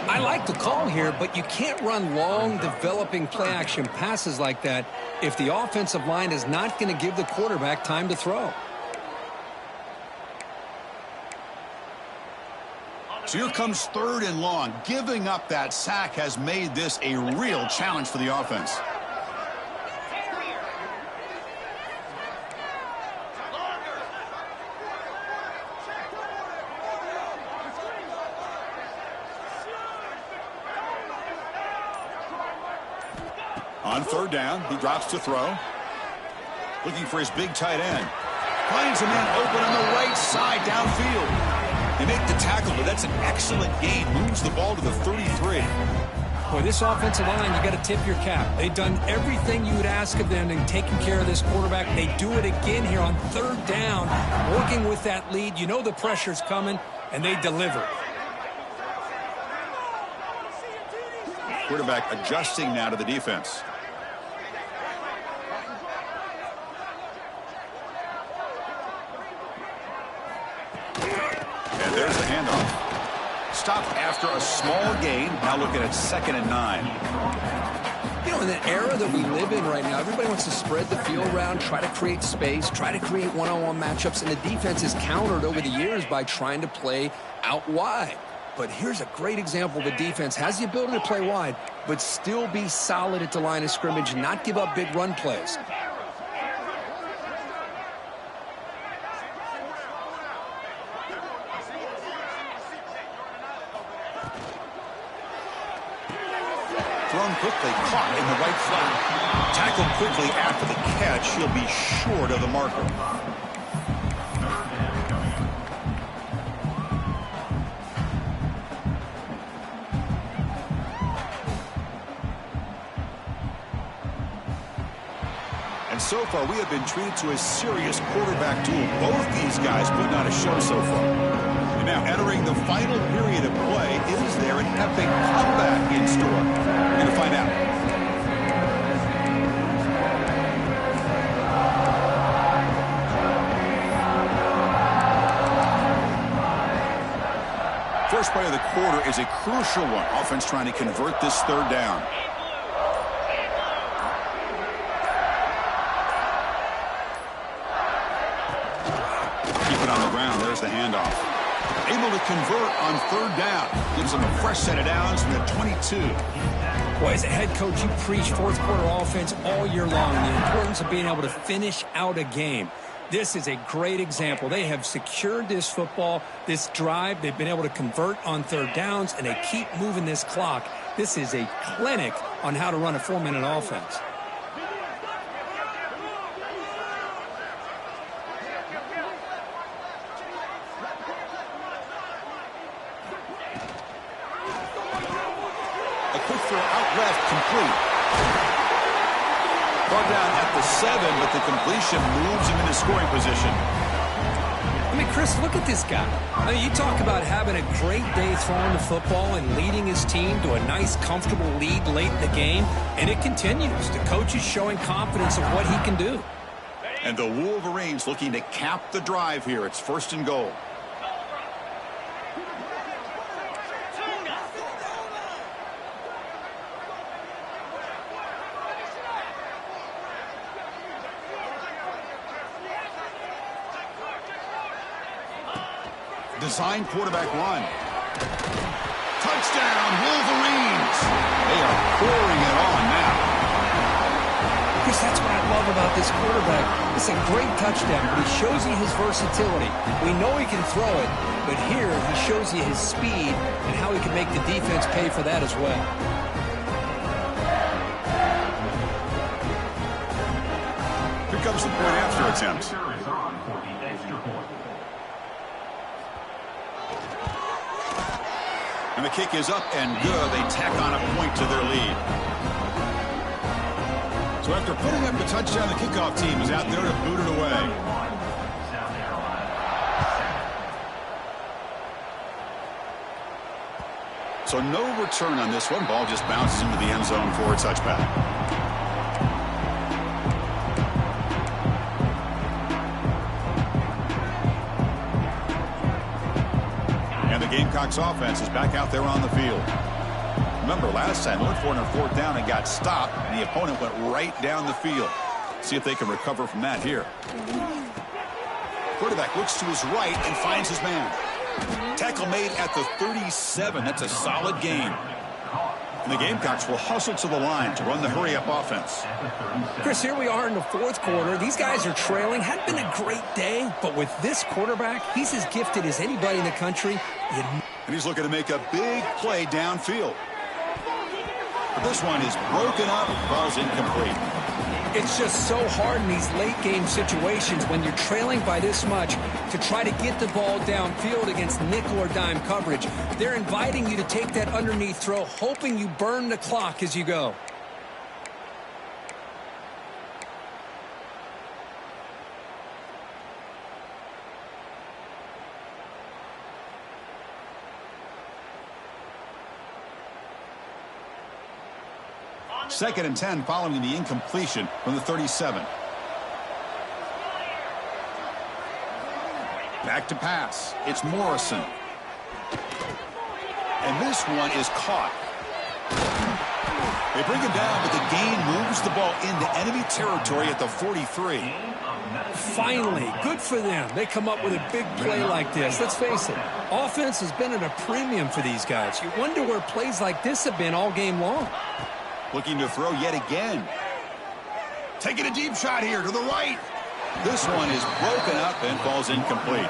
I like the call here, but you can't run long, developing play-action passes like that if the offensive line is not going to give the quarterback time to throw. So here comes third and long. Giving up that sack has made this a real challenge for the offense. On third down, he drops to throw. Looking for his big tight end. Finds a man open on the right side downfield. They make the tackle, but that's an excellent gain. Moves the ball to the 33. Boy, this offensive line, you got to tip your cap. They've done everything you would ask of them in taking care of this quarterback. They do it again here on third down, working with that lead. You know the pressure's coming, and they deliver. Quarterback adjusting now to the defense. And there's the handoff. Stopped after a small gain. Now looking at 2nd and 9. You know, in the era that we live in right now, everybody wants to spread the field around, try to create space, try to create one-on-one matchups, and the defense is countered over the years by trying to play out wide. But here's a great example. The defense has the ability to play wide, but still be solid at the line of scrimmage and not give up big run plays. Thrown quickly, caught in the right flat. Tackled quickly after the catch. He'll be short of the marker. And so far, we have been treated to a serious quarterback duel. Both these guys putting on a show so far. And now entering the final period of play, is there an epic comeback in store? We're going to find out. First play of the quarter is a crucial one. Offense trying to convert this third down. There's the handoff. Able to convert on third down. Gives them a fresh set of downs from the 22. Boy, as a head coach, you preach fourth quarter offense all year long. The importance of being able to finish out a game. This is a great example. They have secured this football, this drive. They've been able to convert on third downs, and they keep moving this clock. This is a clinic on how to run a 4-minute offense. throw out left, complete. Brought down at the 7, but the completion moves him into scoring position. I mean, Chris, look at this guy. I mean, you talk about having a great day throwing the football and leading his team to a nice, comfortable lead late in the game, and it continues. The coach is showing confidence of what he can do. And the Wolverines looking to cap the drive here. It's 1st and goal. Design quarterback run. Touchdown, Wolverines. They are pouring it on now. Chris, that's what I love about this quarterback. It's a great touchdown, but he shows you his versatility. We know he can throw it, but here he shows you his speed and how he can make the defense pay for that as well. Here comes the point after attempt. Is on for the extra point. And the kick is up and good. They tack on a point to their lead. So after putting up the touchdown, the kickoff team is out there to boot it away. South Carolina. So no return on this one. Ball just bounces into the end zone for a touchback. And the Gamecocks offense is back out there on the field. Remember, last time they went for it on 4th down and got stopped. And the opponent went right down the field. See if they can recover from that here. Quarterback looks to his right and finds his man. Tackle made at the 37. That's a solid gain. And the Gamecocks will hustle to the line to run the hurry-up offense. Chris, here we are in the 4th quarter. These guys are trailing. Hadn't been a great day, but with this quarterback, he's as gifted as anybody in the country. And he's looking to make a big play downfield. But this one is broken up. Ball's incomplete. It's just so hard in these late-game situations when you're trailing by this much to try to get the ball downfield against nickel or dime coverage. They're inviting you to take that underneath throw, hoping you burn the clock as you go. Second and 10 following the incompletion from the 37. Back to pass. It's Morrison. And this one is caught. They bring him down, but the gain moves the ball into enemy territory at the 43. Finally, good for them. They come up with a big play like this. Let's face it, offense has been at a premium for these guys. You wonder where plays like this have been all game long. Looking to throw yet again. Taking a deep shot here to the right. This one is broken up and falls incomplete.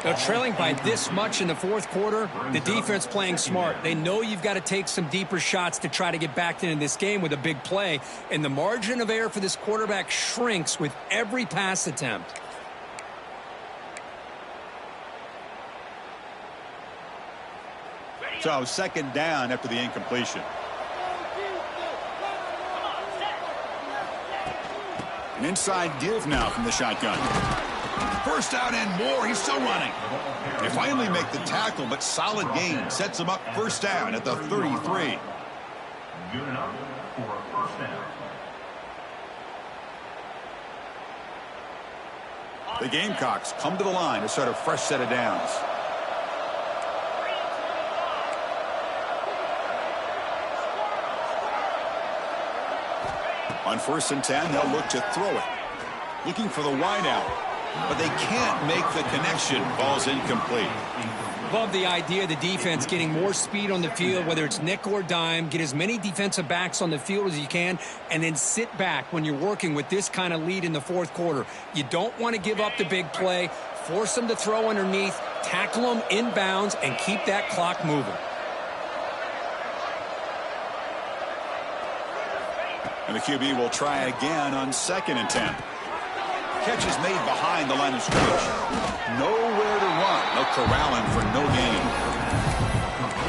They're trailing by this much in the 4th quarter. The defense playing smart. They know you've got to take some deeper shots to try to get back into this game with a big play. And the margin of error for this quarterback shrinks with every pass attempt. So 2nd down after the incompletion. An inside give now from the shotgun. First down and more. He's still running. They finally make the tackle, but solid gain sets him up 1st down at the 33. Good enough for a 1st down. The Gamecocks come to the line to start a fresh set of downs. On 1st and 10, they'll look to throw it. Looking for the wide out, but they can't make the connection. Ball's incomplete. Love the idea of the defense getting more speed on the field, whether it's nickel or dime. Get as many defensive backs on the field as you can, and then sit back when you're working with this kind of lead in the 4th quarter. You don't want to give up the big play. Force them to throw underneath, tackle them inbounds, and keep that clock moving. And the QB will try again on 2nd and 10. Catch is made behind the line of scrimmage. Nowhere to run. They'll corral him for no gain.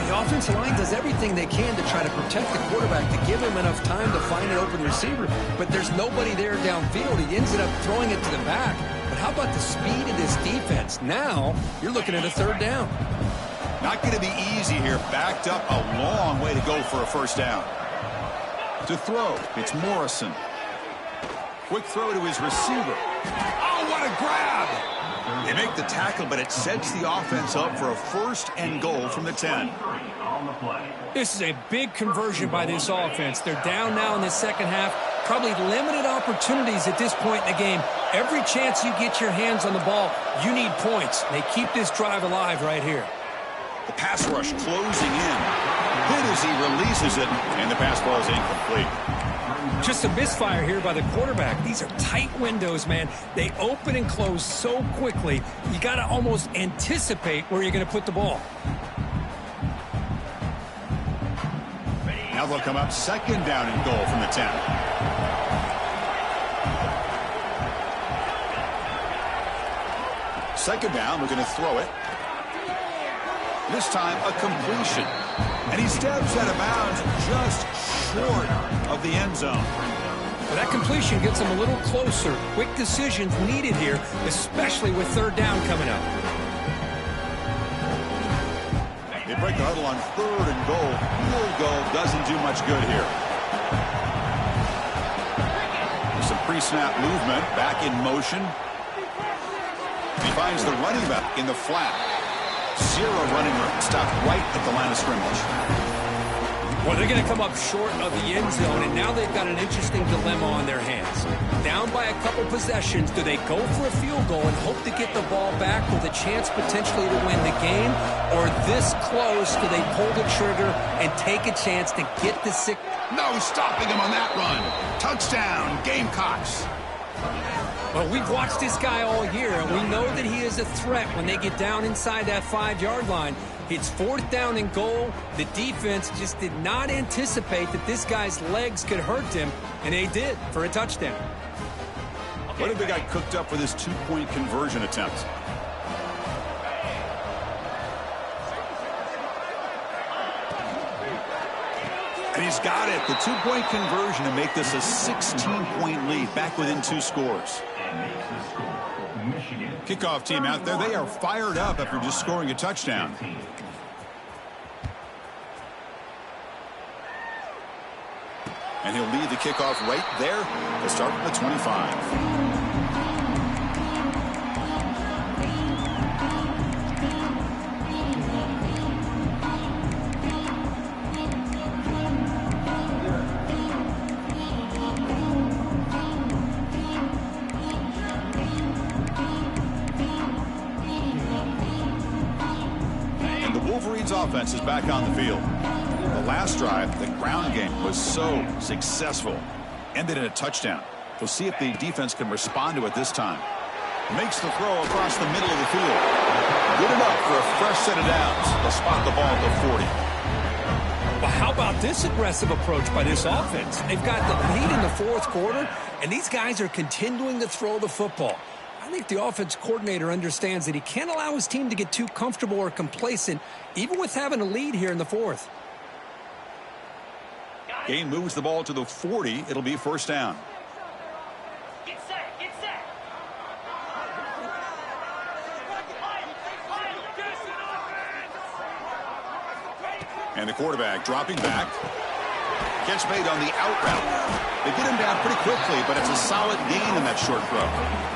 The offensive line does everything they can to try to protect the quarterback, to give him enough time to find an open receiver. But there's nobody there downfield. He ends up throwing it to the back. But how about the speed of this defense? Now you're looking at a third down. Not going to be easy here. Backed up a long way to go for a first down. To throw, it's Morrison. Quick throw to his receiver. Oh, what a grab! They make the tackle, but it sets the offense up for a first and goal from the 10. This is a big conversion by this offense. They're down now in the second half. Probably limited opportunities at this point in the game. Every chance you get your hands on the ball, you need points. They keep this drive alive right here. The pass rush closing in. Hit as he releases it, and the pass ball is incomplete. Just a misfire here by the quarterback. These are tight windows, man. They open and close so quickly. You got to almost anticipate where you're going to put the ball. Now they'll come up second down and goal from the 10. Second down, we're going to throw it. This time a completion. And he steps out of bounds just short of the end zone. Well, that completion gets him a little closer. Quick decisions needed here, especially with third down coming up. They break the huddle on third and goal. Field goal doesn't do much good here. Some pre-snap movement, back in motion. He finds the running back in the flat. Zero running room. Stopped right at the line of scrimmage. Well, they're going to come up short of the end zone, and now they've got an interesting dilemma on their hands. Down by a couple possessions, do they go for a field goal and hope to get the ball back with a chance potentially to win the game? Or this close, do they pull the trigger and take a chance to get the sick? No stopping him on that run. Touchdown, Gamecocks. Well, we've watched this guy all year, and we know that he is a threat when they get down inside that 5-yard line. It's fourth down and goal. The defense just did not anticipate that this guy's legs could hurt him, and they did for a touchdown. What if they got cooked up for this two-point conversion attempt? And he's got it. The two-point conversion to make this a 16-point lead, back within 2 scores. Kickoff team out there, they are fired up after just scoring a touchdown. And he'll lead the kickoff right there to start from the 25. Offense is back on the field. The last drive, the ground game was so successful. Ended in a touchdown. We'll see if the defense can respond to it this time. Makes the throw across the middle of the field. Good enough for a fresh set of downs. They'll spot the ball at the 40. Well, how about this aggressive approach by this offense? They've got the lead in the fourth quarter, and these guys are continuing to throw the football. I think the offense coordinator understands that he can't allow his team to get too comfortable or complacent, even with having a lead here in the fourth. Gain moves the ball to the 40. It'll be first down. Get set, get set. And the quarterback dropping back. Catch made on the out route. They get him down pretty quickly, but it's a solid gain in that short throw.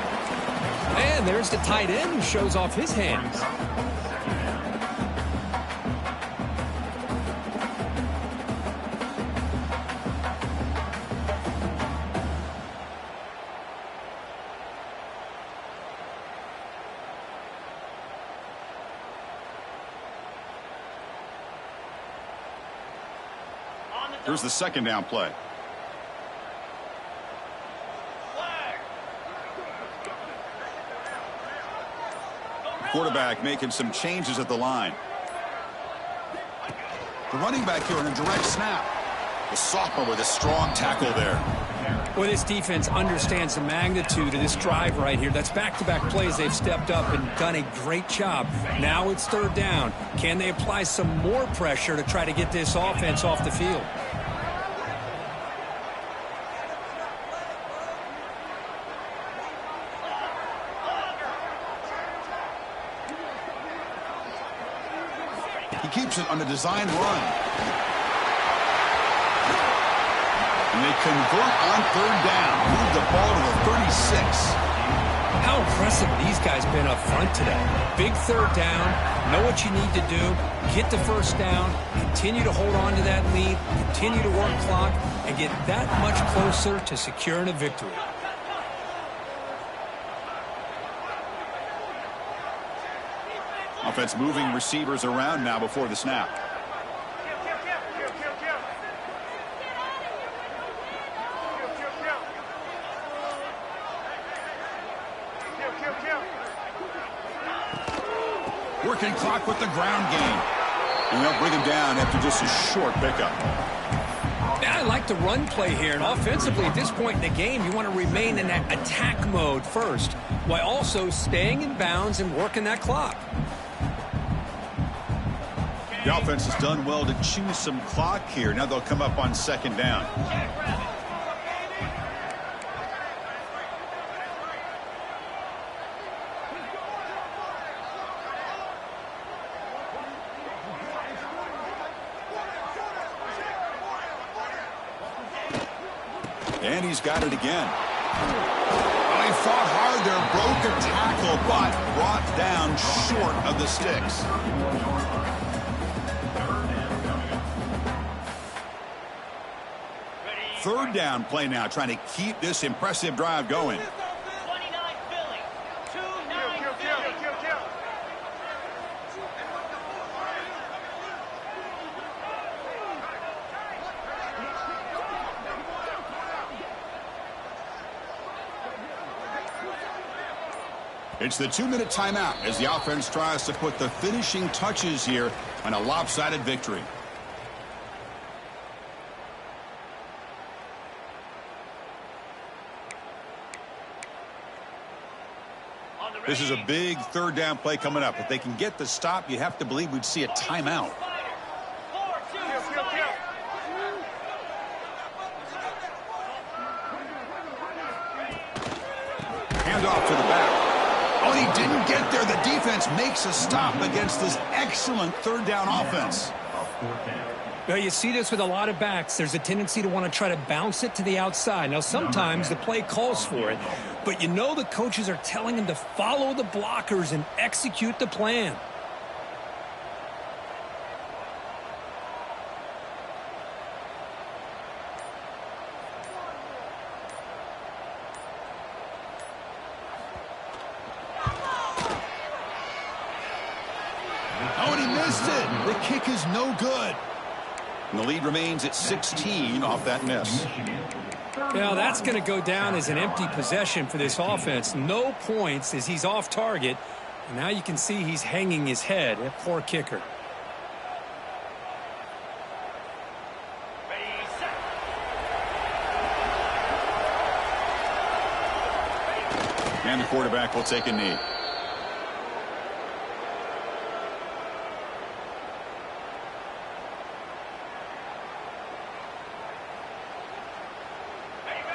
And there's the tight end who shows off his hands. Here's the second down play. Quarterback making some changes at the line. The running back here in a direct snap. The sophomore with a strong tackle there. Well, this defense understands the magnitude of this drive right here. That's back-to-back plays. They've stepped up and done a great job. Now it's third down. Can they apply some more pressure to try to get this offense off the field? He keeps it on a design run. And they convert on third down. Move the ball to the 36. How impressive these guys been up front today. Big third down. Know what you need to do. Get the first down. Continue to hold on to that lead. Continue to work clock. And get that much closer to securing a victory. Offense moving receivers around now before the snap. Working clock with the ground game. And they'll bring him down after just a short pickup. I like the run play here. And offensively, at this point in the game, you want to remain in that attack mode first, while also staying in bounds and working that clock. The offense has done well to choose some clock here. Now they'll come up on second down. And he's got it again. Well, he fought hard there, broke a tackle, but brought down short of the sticks. Third down play now, trying to keep this impressive drive going. 29 Philly. 2-9 Philly. It's the 2-minute timeout as the offense tries to put the finishing touches here on a lopsided victory. This is a big third down play coming up. If they can get the stop, you have to believe we'd see a timeout. Hand off to the back. Oh, and he didn't get there. The defense makes a stop against this excellent third down offense. Well, you see this with a lot of backs. There's a tendency to want to try to bounce it to the outside. Now, sometimes the play calls for it, but you know the coaches are telling them to follow the blockers and execute the plan. Oh, and he missed it. The kick is no good. And the lead remains at 16 off that miss. Well, that's going to go down as an empty possession for this offense. No points as he's off target. And now you can see he's hanging his head. A poor kicker. Ready, set. And the quarterback will take a knee.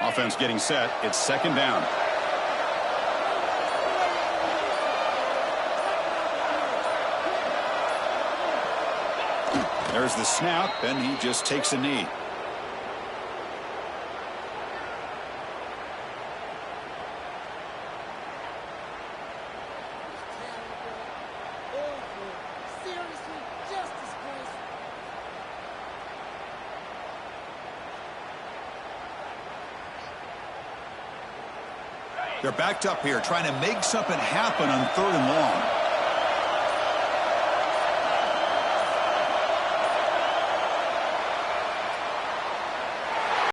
Offense getting set. It's second down. There's the snap, and he just takes a knee. They're backed up here, trying to make something happen on third and long.